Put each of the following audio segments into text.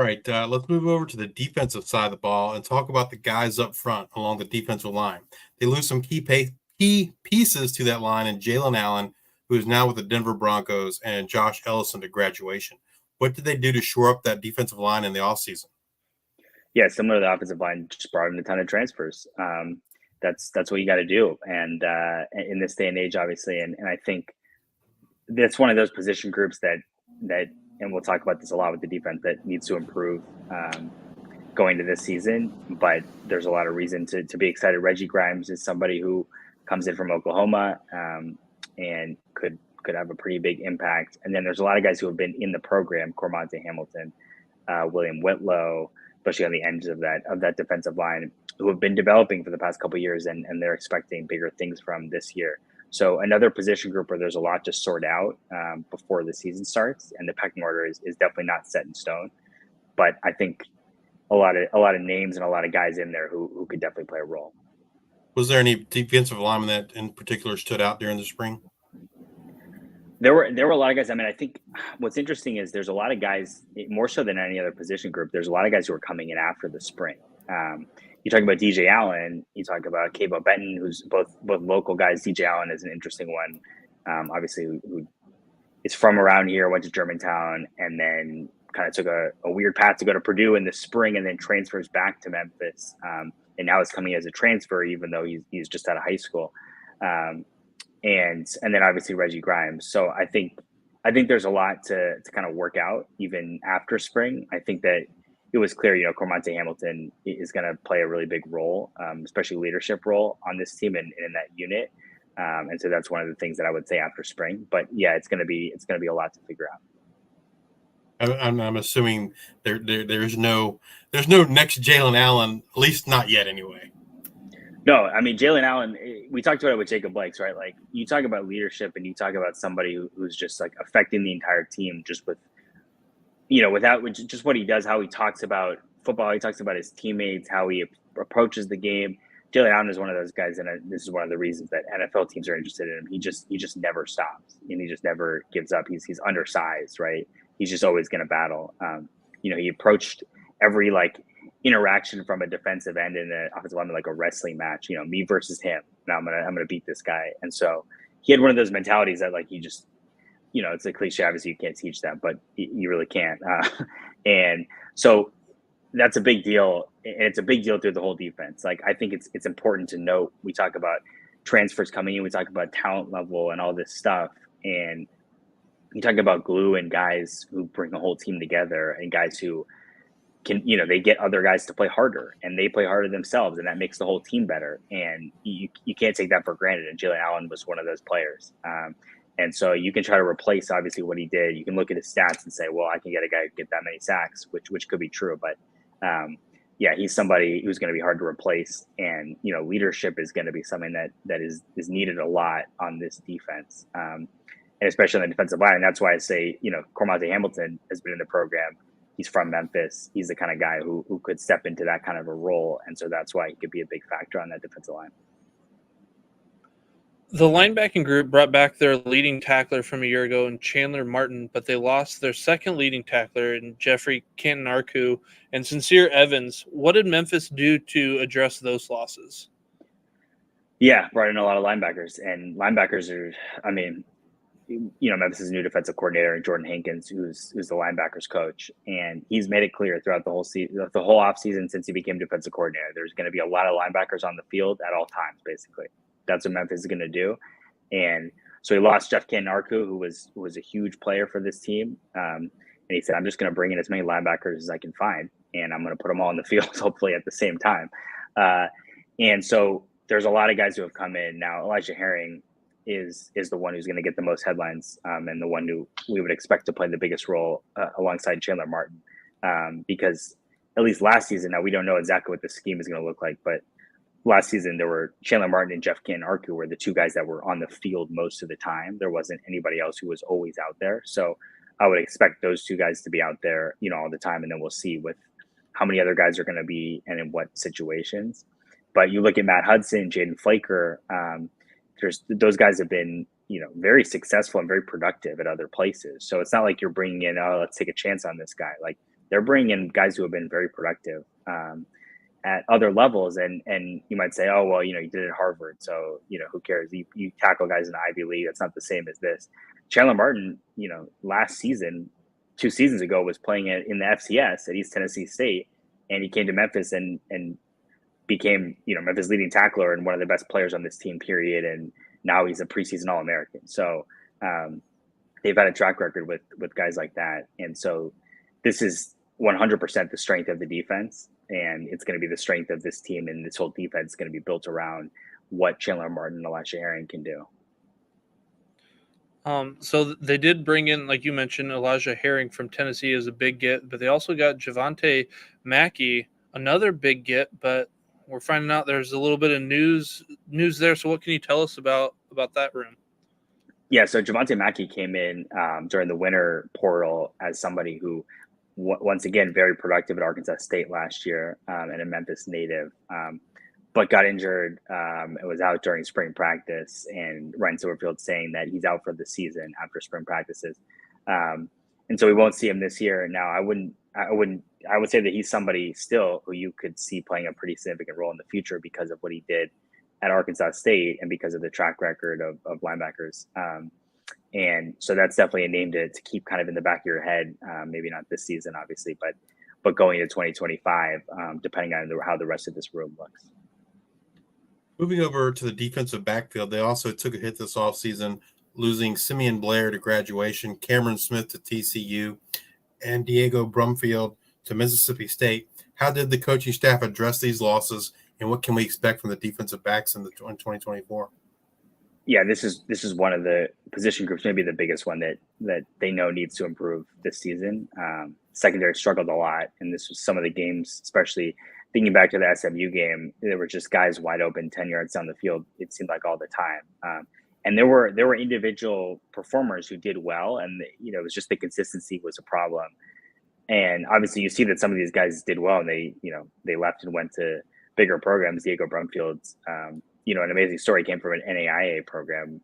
right, let's move over to the defensive side of the ball and talk about the guys up front along the defensive line. They lose some key pieces to that line in Jalen Allen, who is now with the Denver Broncos, and Josh Ellison to graduation. What did they do to shore up that defensive line in the offseason? Yeah, similar to the offensive line, just brought in a ton of transfers. That's what you got to do, and in this day and age, obviously, and I think that's one of those position groups that and we'll talk about this a lot with the defense that needs to improve going to this season. But there's a lot of reason to be excited. Reggie Grimes is somebody who comes in from Oklahoma and could have a pretty big impact. And then there's a lot of guys who have been in the program: Cormonte Hamilton, William Whitlow, especially on the ends of that defensive line, who have been developing for the past couple of years, and they're expecting bigger things from this year. So another position group where there's a lot to sort out before the season starts, and the pecking order is definitely not set in stone. But I think a lot of names and a lot of guys in there who could definitely play a role. Was there any defensive lineman that in particular stood out during the spring? There were a lot of guys. I mean, I think what's interesting is there's a lot of guys, more so than any other position group. There's a lot of guys who are coming in after the spring. You talk about DJ Allen, you talk about Cabo Benton, who's both local guys. DJ Allen is an interesting one, obviously, who is from around here, went to Germantown, and then kind of took a weird path to go to Purdue in the spring, and then transfers back to Memphis, and now is coming as a transfer, even though he's just out of high school, and then obviously Reggie Grimes. So I think there's a lot to kind of work out even after spring. I think that it was clear, Cormonte Hamilton is going to play a really big role, especially leadership role on this team and in that unit. And so that's one of the things that I would say after spring. But yeah, it's going to be a lot to figure out. I'm assuming there's no next Jalen Allen, at least not yet anyway. No, I mean, Jalen Allen, we talked about it with Jacob Blakes, right? Like, you talk about leadership and you talk about somebody who's just like affecting the entire team just with, without just what he does, how he talks about football, he talks about his teammates, how he approaches the game. Jalen Allen is one of those guys, and this is one of the reasons that NFL teams are interested in him. He just never stops, and he just never gives up. He's undersized, right? He's just always going to battle. He approached every interaction from a defensive end and an offensive lineman like a wrestling match. Me versus him. Now I'm gonna beat this guy. And so he had one of those mentalities that he just, it's a cliche. Obviously, you can't teach that, but you really can't. And so that's a big deal, and it's a big deal through the whole defense. I think it's important to note. We talk about transfers coming in, we talk about talent level and all this stuff, and you talk about glue and guys who bring the whole team together, and guys who can, they get other guys to play harder, and they play harder themselves, and that makes the whole team better. And you can't take that for granted. And Jalen Allen was one of those players. And so you can try to replace obviously what he did. You can look at his stats and say, well, I can get a guy who get that many sacks, which could be true. But yeah, he's somebody who's going to be hard to replace. And, leadership is going to be something that is needed a lot on this defense. And especially on the defensive line. And that's why I say, Cormonte Hamilton has been in the program. He's from Memphis. He's the kind of guy who could step into that kind of a role. And so that's why he could be a big factor on that defensive line. The linebacking group brought back their leading tackler from a year ago in Chandler Martin, but they lost their second leading tackler in Jeffrey Canton-Arku and Sincere Evans. What did Memphis do to address those losses? Yeah, brought in a lot of linebackers. And linebackers are, Memphis' new defensive coordinator, Jordan Hankins, who's the linebackers coach, and he's made it clear throughout the whole offseason since he became defensive coordinator, there's going to be a lot of linebackers on the field at all times. Basically, that's what Memphis is going to do. And so he lost Jeff Canton-Arku, who was a huge player for this team, and he said, "I'm just going to bring in as many linebackers as I can find, and I'm going to put them all on the field, hopefully at the same time." And so there's a lot of guys who have come in now. Elijah Herring is the one who's going to get the most headlines, and the one who we would expect to play the biggest role alongside Chandler Martin, because at least last season, now we don't know exactly what the scheme is going to look like, but last season there were Chandler Martin and Jeff Canton-Arku were the two guys that were on the field most of the time. There wasn't anybody else who was always out there. So I would expect those two guys to be out there, all the time. And then we'll see with how many other guys are going to be and in what situations. But you look at Matt Hudson, Jaden Flaker, those guys have been, very successful and very productive at other places. So it's not like you're bringing in, let's take a chance on this guy. they're bringing in guys who have been very productive at other levels. And you might say, oh, well, you did it at Harvard, so, who cares? You tackle guys in the Ivy League. That's not the same as this. Chandler Martin, last season, 2 seasons ago, was playing in the FCS at East Tennessee State, and he came to Memphis and became, Memphis leading tackler and one of the best players on this team, period. And now he's a preseason All-American. So they've had a track record with guys like that. And so this is 100% the strength of the defense, and it's going to be the strength of this team. And this whole defense is going to be built around what Chandler Martin and Elijah Herring can do. So they did bring in, like you mentioned, Elijah Herring from Tennessee as a big get, but they also got Javante Mackey, another big get, but we're finding out there's a little bit of news there. So what can you tell us about that room? Yeah, so Javante Mackey came in during the winter portal as somebody who, once again, very productive at Arkansas State last year, and a Memphis native, but got injured and was out during spring practice. And Ryan Silverfield saying that he's out for the season after spring practices, and so we won't see him this year. Now, I would say that he's somebody still who you could see playing a pretty significant role in the future because of what he did at Arkansas State and because of the track record of linebackers. And so that's definitely a name to keep kind of in the back of your head. Maybe not this season, obviously, but going into 2025, depending on how the rest of this room looks. Moving over to the defensive backfield, they also took a hit this offseason, losing Simeon Blair to graduation, Cameron Smith to TCU, and Diego Brumfield to Mississippi State. How did the coaching staff address these losses, and what can we expect from the defensive backs in 2024? Yeah, this is one of the position groups, maybe the biggest one that they know needs to improve this season. Secondary struggled a lot, and this was some of the games, especially thinking back to the SMU game, there were just guys wide open 10 yards down the field, it seemed like, all the time. And there were individual performers who did well, and it was just the consistency was a problem. And obviously you see that some of these guys did well, and they left and went to bigger programs. Diego Brumfield's an amazing story, came from an NAIA program,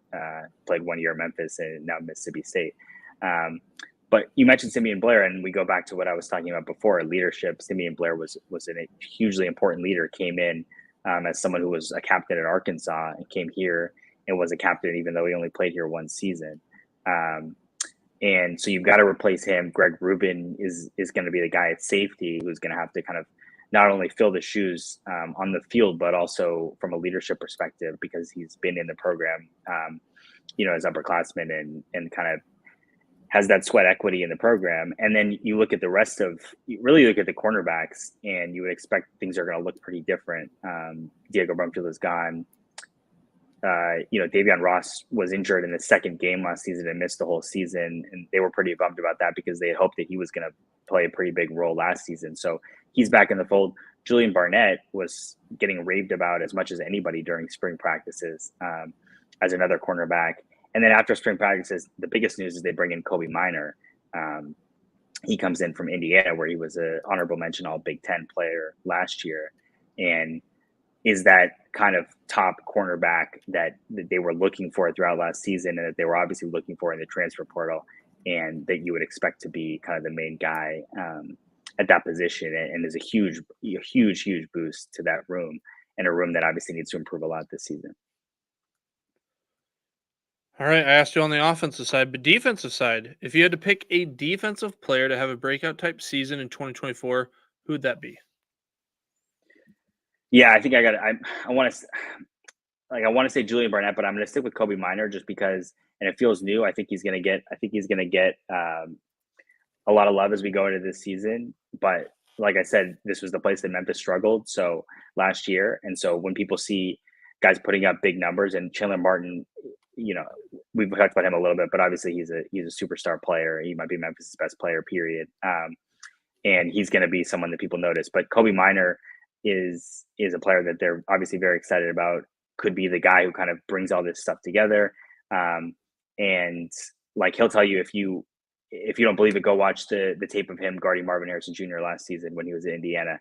played 1 year at Memphis and now Mississippi State. But you mentioned Simeon Blair, and we go back to what I was talking about before, leadership. Simeon Blair was a hugely important leader, came in as someone who was a captain at Arkansas and came here and was a captain even though he only played here 1 season. And so you've got to replace him. Greg Rubin is going to be the guy at safety who's going to have to kind of not only fill the shoes on the field, but also from a leadership perspective, because he's been in the program, as upperclassman and kind of has that sweat equity in the program. And then you look at the rest of, you really look at the cornerbacks, and you would expect things are going to look pretty different. Diego Brumfield is gone. Davion Ross was injured in the second game last season and missed the whole season. And they were pretty bummed about that because they had hoped that he was going to play a pretty big role last season. So he's back in the fold. Julian Barnett was getting raved about as much as anybody during spring practices as another cornerback. And then after spring practices, the biggest news is they bring in Kobe Minor. He comes in from Indiana, where he was an honorable mention All Big Ten player last year, and is that kind of top cornerback that they were looking for throughout last season, and that they were obviously looking for in the transfer portal, and that you would expect to be kind of the main guy at that position, and is a huge boost to that room, and a room that obviously needs to improve a lot this season. All right, I asked you on the offensive side, but defensive side, if you had to pick a defensive player to have a breakout type season in 2024, who would that be? Yeah, I think I want to say Julian Barnett, but I'm going to stick with Kobe Minor just because, and it feels new. I think he's going to get a lot of love as we go into this season. But like I said, this was the place that Memphis struggled so last year, and so when people see guys putting up big numbers, and Chandler Martin, we've talked about him a little bit, but obviously he's a superstar player. He might be Memphis' best player, period. And he's going to be someone that people notice. But Kobe Minor is a player that they're obviously very excited about. Could be the guy who kind of brings all this stuff together. And like he'll tell you, if you don't believe it, go watch the tape of him guarding Marvin Harrison Jr. last season when he was in Indiana.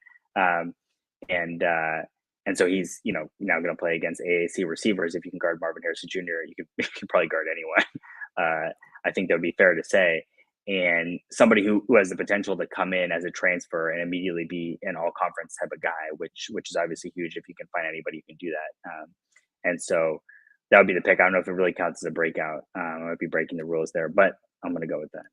And so he's, now going to play against AAC receivers. If you can guard Marvin Harrison Jr., you can probably guard anyone. I think that would be fair to say. and somebody who has the potential to come in as a transfer and immediately be an all-conference type of guy, which is obviously huge if you can find anybody who can do that. And so that would be the pick. I don't know if it really counts as a breakout. I might be breaking the rules there, but I'm going to go with that.